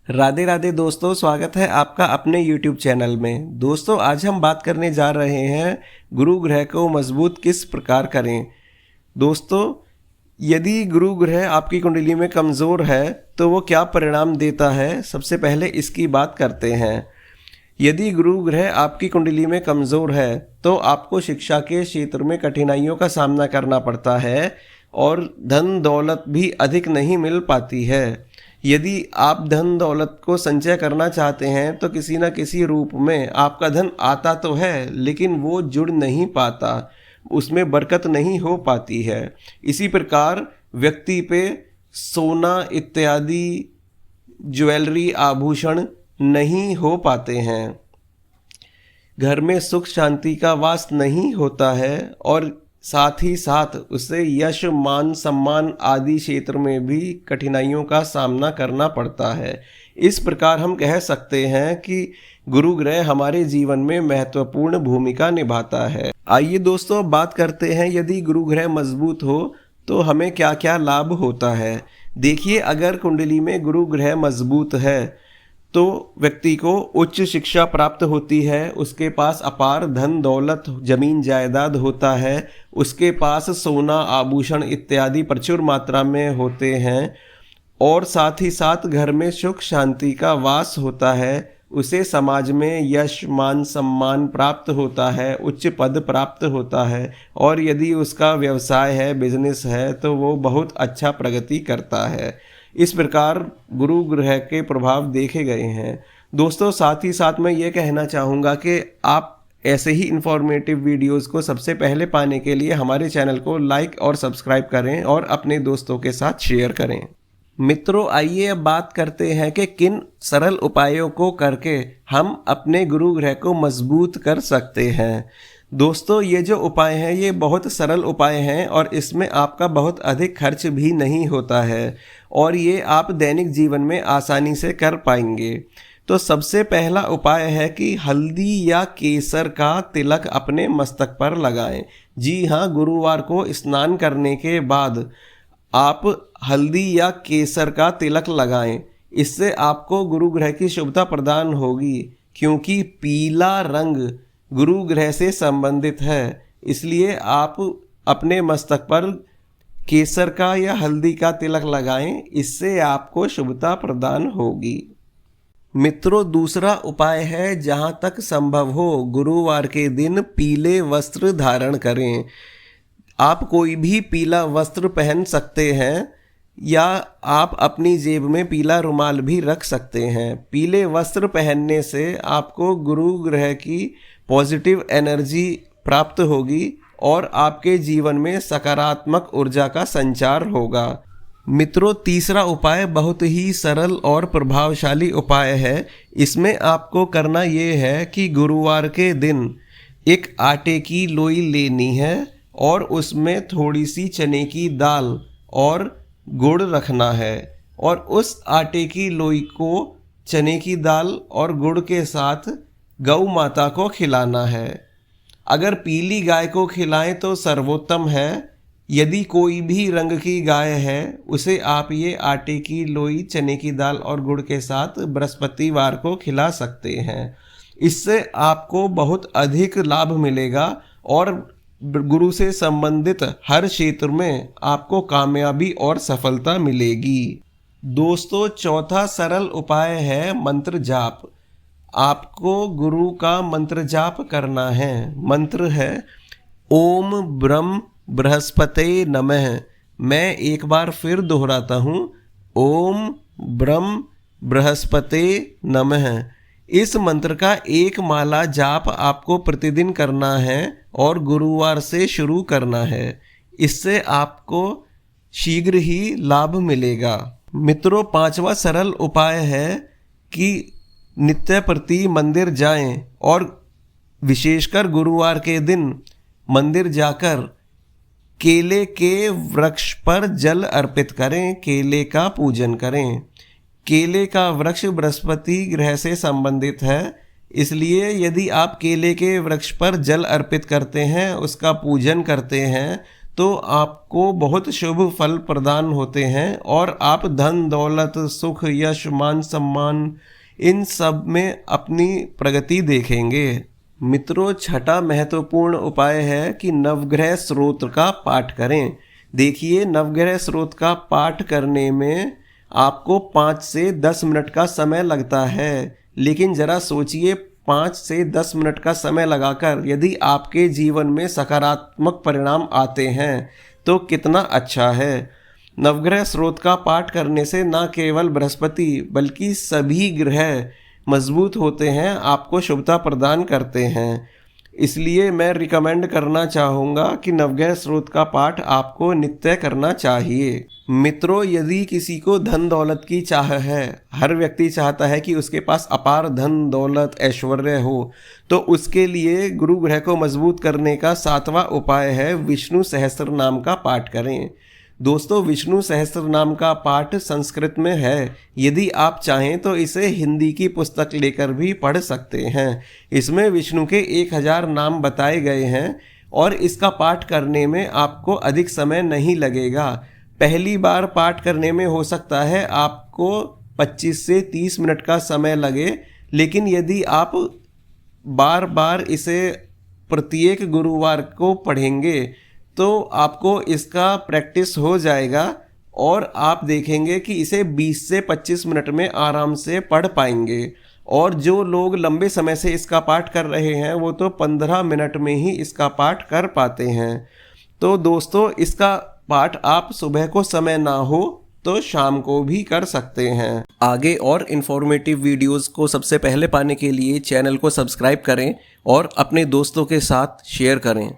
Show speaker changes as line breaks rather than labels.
राधे राधे दोस्तों, स्वागत है आपका अपने YouTube चैनल में। दोस्तों, आज हम बात करने जा रहे हैं गुरु ग्रह को मजबूत किस प्रकार करें। दोस्तों, यदि गुरु ग्रह आपकी कुंडली में कमज़ोर है तो वो क्या परिणाम देता है, सबसे पहले इसकी बात करते हैं। यदि गुरु ग्रह आपकी कुंडली में कमज़ोर है तो आपको शिक्षा के क्षेत्र में कठिनाइयों का सामना करना पड़ता है और धन दौलत भी अधिक नहीं मिल पाती है। यदि आप धन दौलत को संचय करना चाहते हैं तो किसी न किसी रूप में आपका धन आता तो है, लेकिन वो जुड़ नहीं पाता, उसमें बरकत नहीं हो पाती है। इसी प्रकार व्यक्ति पे सोना इत्यादि ज्वेलरी आभूषण नहीं हो पाते हैं, घर में सुख शांति का वास नहीं होता है और साथ ही साथ उसे यश मान सम्मान आदि क्षेत्र में भी कठिनाइयों का सामना करना पड़ता है। इस प्रकार हम कह सकते हैं कि गुरु ग्रह हमारे जीवन में महत्वपूर्ण भूमिका निभाता है। आइए दोस्तों, बात करते हैं यदि गुरु ग्रह मजबूत हो तो हमें क्या क्या लाभ होता है। देखिए, अगर कुंडली में गुरु ग्रह मजबूत है तो व्यक्ति को उच्च शिक्षा प्राप्त होती है, उसके पास अपार धन दौलत जमीन जायदाद होता है, उसके पास सोना आभूषण इत्यादि प्रचुर मात्रा में होते हैं और साथ ही साथ घर में सुख शांति का वास होता है। उसे समाज में यश मान सम्मान प्राप्त होता है, उच्च पद प्राप्त होता है और यदि उसका व्यवसाय है, बिजनेस है, तो वो बहुत अच्छा प्रगति करता है। इस प्रकार गुरु ग्रह के प्रभाव देखे गए हैं। दोस्तों, साथ ही साथ मैं ये कहना चाहूँगा कि आप ऐसे ही इन्फॉर्मेटिव वीडियोस को सबसे पहले पाने के लिए हमारे चैनल को लाइक और सब्सक्राइब करें और अपने दोस्तों के साथ शेयर करें। मित्रों, आइए अब बात करते हैं कि किन सरल उपायों को करके हम अपने गुरु ग्रह को मजबूत कर सकते हैं। दोस्तों, ये जो उपाय हैं ये बहुत सरल उपाय हैं और इसमें आपका बहुत अधिक खर्च भी नहीं होता है और ये आप दैनिक जीवन में आसानी से कर पाएंगे। तो सबसे पहला उपाय है कि हल्दी या केसर का तिलक अपने मस्तक पर लगाएं। जी हाँ, गुरुवार को स्नान करने के बाद आप हल्दी या केसर का तिलक लगाएं। इससे आपको गुरु ग्रह की शुभता प्रदान होगी, क्योंकि पीला रंग गुरु ग्रह से संबंधित है। इसलिए आप अपने मस्तक पर केसर का या हल्दी का तिलक लगाएं, इससे आपको शुभता प्रदान होगी। मित्रों, दूसरा उपाय है, जहाँ तक संभव हो गुरुवार के दिन पीले वस्त्र धारण करें। आप कोई भी पीला वस्त्र पहन सकते हैं या आप अपनी जेब में पीला रुमाल भी रख सकते हैं। पीले वस्त्र पहनने से आपको गुरु ग्रह की पॉजिटिव एनर्जी प्राप्त होगी और आपके जीवन में सकारात्मक ऊर्जा का संचार होगा। मित्रों, तीसरा उपाय बहुत ही सरल और प्रभावशाली उपाय है। इसमें आपको करना ये है कि गुरुवार के दिन एक आटे की लोई लेनी है और उसमें थोड़ी सी चने की दाल और गुड़ रखना है और उस आटे की लोई को चने की दाल और गुड़ के साथ गौ माता को खिलाना है। अगर पीली गाय को खिलाएं तो सर्वोत्तम है। यदि कोई भी रंग की गाय है उसे आप ये आटे की लोई चने की दाल और गुड़ के साथ बृहस्पतिवार को खिला सकते हैं। इससे आपको बहुत अधिक लाभ मिलेगा और गुरु से संबंधित हर क्षेत्र में आपको कामयाबी और सफलता मिलेगी। दोस्तों, चौथा सरल उपाय है मंत्र जाप। आपको गुरु का मंत्र जाप करना है। मंत्र है ओम ब्रह्म बृहस्पते नमः। मैं एक बार फिर दोहराता हूँ, ओम ब्रह्म बृहस्पते नमः। इस मंत्र का एक माला जाप आपको प्रतिदिन करना है और गुरुवार से शुरू करना है। इससे आपको शीघ्र ही लाभ मिलेगा। मित्रों, पांचवा सरल उपाय है कि नित्य प्रति मंदिर जाएं और विशेषकर गुरुवार के दिन मंदिर जाकर केले के वृक्ष पर जल अर्पित करें, केले का पूजन करें। केले का वृक्ष बृहस्पति ग्रह से संबंधित है, इसलिए यदि आप केले के वृक्ष पर जल अर्पित करते हैं, उसका पूजन करते हैं, तो आपको बहुत शुभ फल प्रदान होते हैं और आप धन दौलत सुख यश मान सम्मान इन सब में अपनी प्रगति देखेंगे। मित्रों, छठा महत्वपूर्ण उपाय है कि नवग्रह स्तोत्र का पाठ करें। देखिए, नवग्रह स्तोत्र का पाठ करने में आपको 5 से 10 मिनट का समय लगता है, लेकिन ज़रा सोचिए 5 से 10 मिनट का समय लगाकर यदि आपके जीवन में सकारात्मक परिणाम आते हैं तो कितना अच्छा है। नवग्रह स्तोत्र का पाठ करने से न केवल बृहस्पति बल्कि सभी ग्रह मजबूत होते हैं, आपको शुभता प्रदान करते हैं। इसलिए मैं रिकमेंड करना चाहूँगा कि नवग्रह स्तोत्र का पाठ आपको नित्य करना चाहिए। मित्रों, यदि किसी को धन दौलत की चाह है, हर व्यक्ति चाहता है कि उसके पास अपार धन दौलत ऐश्वर्य हो, तो उसके लिए गुरु ग्रह को मजबूत करने का 7वां उपाय है विष्णु सहस्त्र नाम का पाठ करें। दोस्तों, विष्णु सहस्त्र नाम का पाठ संस्कृत में है। यदि आप चाहें तो इसे हिंदी की पुस्तक लेकर भी पढ़ सकते हैं। इसमें विष्णु के 1000 नाम बताए गए हैं और इसका पाठ करने में आपको अधिक समय नहीं लगेगा। पहली बार पाठ करने में हो सकता है आपको 25 से 30 मिनट का समय लगे, लेकिन यदि आप बार बार इसे प्रत्येक गुरुवार को पढ़ेंगे तो आपको इसका प्रैक्टिस हो जाएगा और आप देखेंगे कि इसे 20 से 25 मिनट में आराम से पढ़ पाएंगे। और जो लोग लंबे समय से इसका पाठ कर रहे हैं वो तो 15 मिनट में ही इसका पाठ कर पाते हैं। तो दोस्तों, इसका पाठ आप सुबह को समय ना हो तो शाम को भी कर सकते हैं। आगे और इन्फॉर्मेटिव वीडियोस को सबसे पहले पाने के लिए चैनल को सब्सक्राइब करें और अपने दोस्तों के साथ शेयर करें।